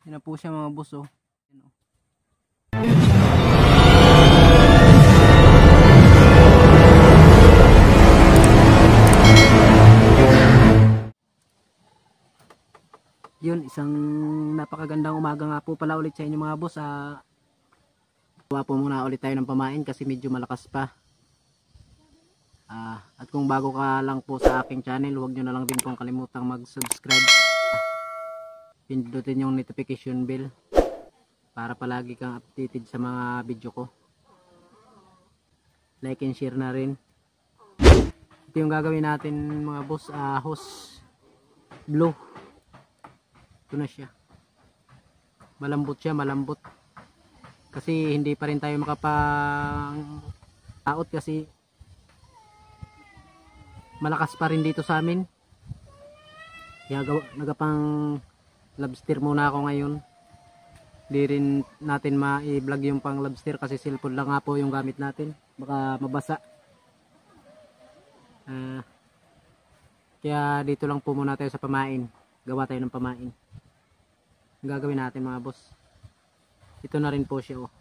Yan na po siya mga boss oh. Yan, oh. Yun, isang napakagandang umaga nga po pala ulit sa inyo mga boss. Gawa po muna ulit tayo ng pamain kasi medyo malakas pa. At kung bago ka lang po sa aking channel, huwag nyo na lang din pong kalimutang mag-subscribe. Pindutin yung notification bell para palagi kang updated sa mga video ko. Like and share na rin. Ito yung gagawin natin mga boss, hose blue. Ito na siya. Malambot siya, malambot. Kasi hindi pa rin tayo makapang-out kasi malakas pa rin dito sa amin. Kaya nagapang lobster muna ako ngayon. Hindi rin natin ma-vlog yung pang lobster kasi cellphone lang nga po yung gamit natin. Baka mabasa. Kaya dito lang po muna tayo sa pamain. Gawa tayo ng pamain. Ang gagawin natin mga boss. Ito na rin po siya oh.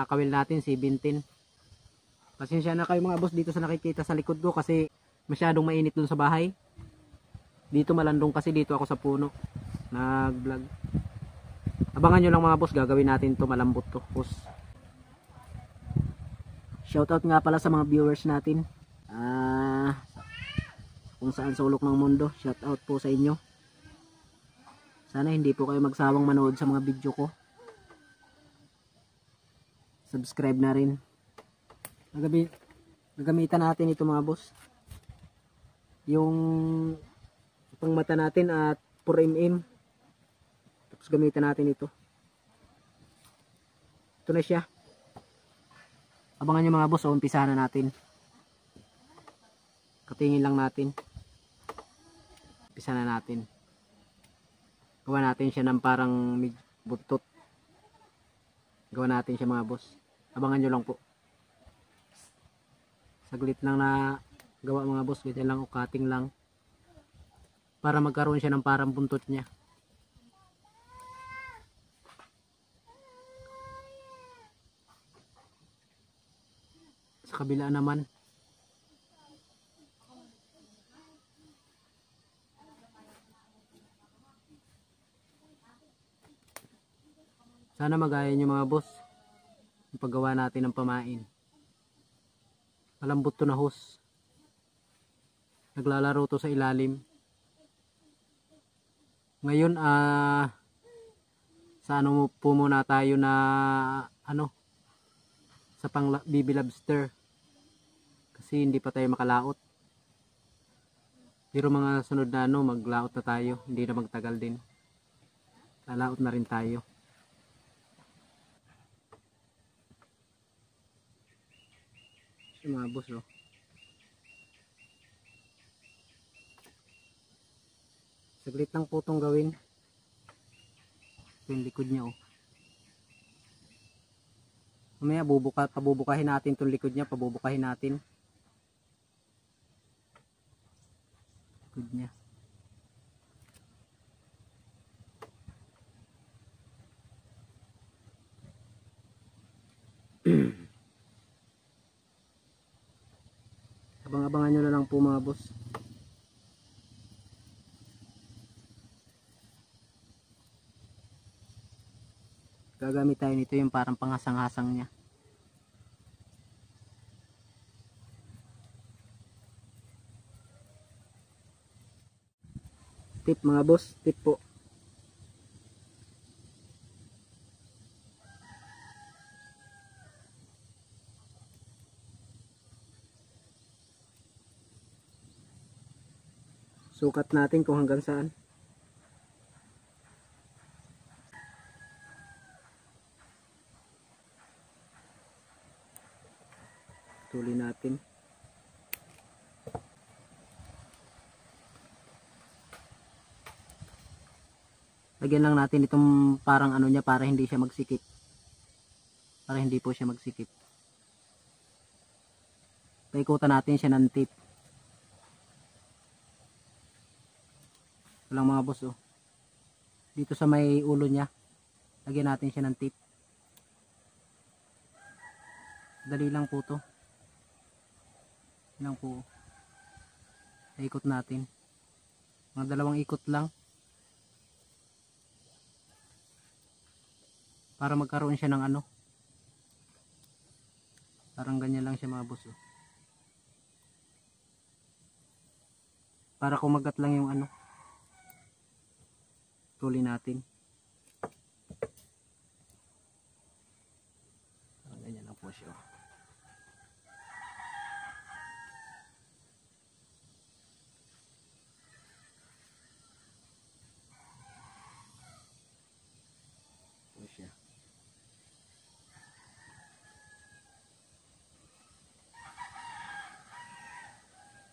Kawil natin 17. Pasensya na kayo mga boss dito sa nakikita sa likod ko kasi masyadong mainit dun sa bahay. Dito malandong kasi dito ako sa puno nag-vlog. Abangan nyo lang mga boss, gagawin natin to, malambot to boss. Shoutout nga pala sa mga viewers natin kung saan sulok ng mundo. Shoutout po sa inyo. Sana hindi po kayo magsawang manood sa mga video ko. Subscribe na rin. Gagamitan natin ito mga boss. Yung pang mata natin at 4mm. Tapos gamitan natin ito. Ito na siya. Abangan nyo mga boss, umpisahan na natin. Katingin lang natin. Umpisa na natin. Gawa natin siya ng parang buntot. Gawa natin siya mga boss. Abangan nyo lang po. Saglit lang na gawa mga boss, ganyan lang o cutting lang para magkaroon siya ng parang buntot niya. Sa kabila naman sana magaya nyo mga boss yung paggawa natin ng pamain. Malambot to na hose. Naglalaro to sa ilalim. Ngayon sa ano po muna tayo na sa pang baby lobster. Kasi hindi pa tayo makalaot. Pero mga sunod na maglaot na tayo. Hindi na magtagal din. Lalaot na rin tayo. Mga boss oh. Saglit lang po itong gawin. Ito yung likod niya oh. Mamaya pabubukahin natin itong likod niya. Pabubukahin natin likod niya. Abang-abangan nyo na lang po mga boss. Gagamit tayo nito yung parang panghasang-hasang niya. Tip mga boss, tip po. Sukat natin kung hanggang saan. Tuloy natin. Lagyan lang natin itong parang niya para hindi siya magsikip. Para hindi po siya magsikip. Paikutan natin siya ng tape. Walang mga boss oh. Dito sa may ulo niya. Lagyan natin siya ng tip. Dali lang po to. Yan lang po. Ikot natin. Mga 2 ikot lang. Para magkaroon siya ng ano. Parang ganyan lang siya mga boss. Oh. Para kumagat lang yung ano. Tuli natin. Ganyan lang po siya. Po siya.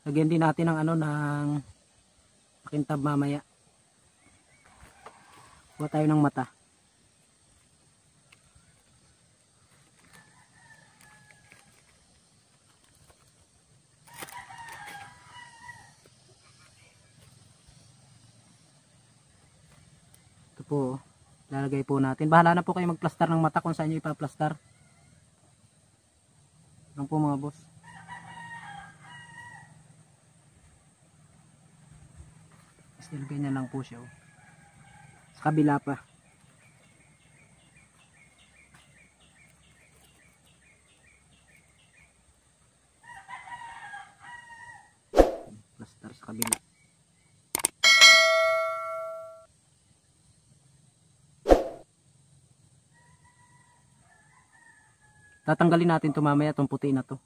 Lagyan din natin ng ano ng pakintab mamaya. Kuha tayo ng mata. Ito po, lalagay po natin. Bahala na po kayo magplastar ng mata kung saan nyo ipaplastar. Yan po mga boss. Still ganyan lang po siya. Oh. Sa kabila pa. Plaster sa kabila. Tatanggalin natin ito mamaya, itong puti na to.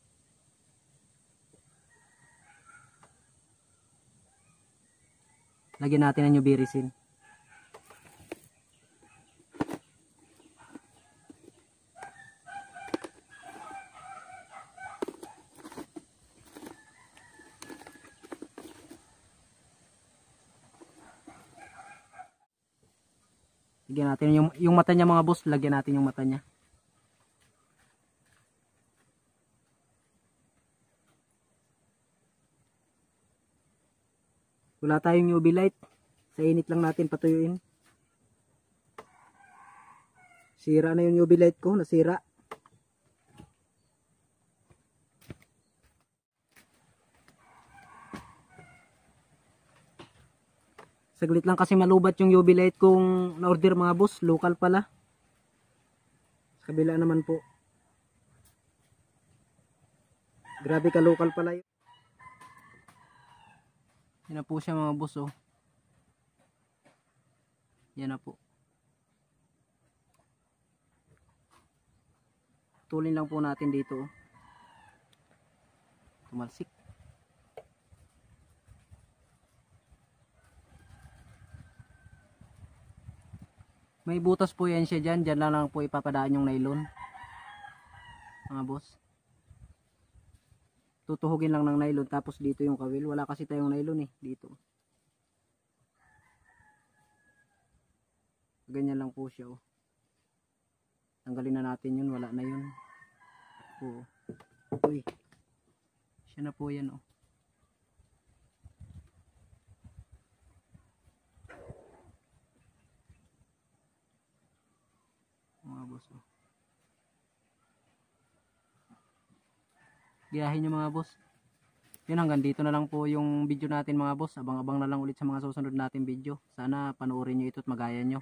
Lagyan natin ang UV resin. Lagyan natin yung mata niya mga boss, lagyan natin yung mata niya. Wala tayong UV light. Sa init lang natin patuyuin. Sira na yung UV light ko, nasira. Saglit lang kasi malubat yung UV light kong na-order mga boss, local pala. Sa kabila naman po. Grabe ka local pala yun. Yan na po siya mga boss oh. Yan na po. Tulin lang po natin dito oh. Tumalsik. May butas po yan siya dyan. Dyan lang po ipapadaan yung nylon. Mga boss. Tutuhugin lang ng nylon. Tapos dito yung kawil. Wala kasi tayong nylon eh. Dito. Ganyan lang po siya oh. Tanggalin na natin yun. Wala na yun. Oh. Uy. Siya na po yan oh. Mga boss oh. Giyahin nyo mga boss. Yun, hanggang dito na lang po yung video natin mga boss. Abang-abang na lang ulit sa mga susunod natin video. Sana panoorin nyo ito at magaya nyo.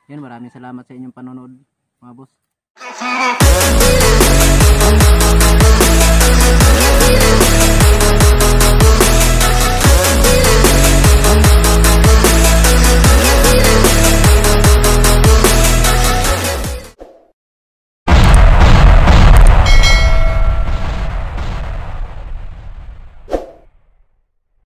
Yun, maraming salamat sa inyong panonood mga boss.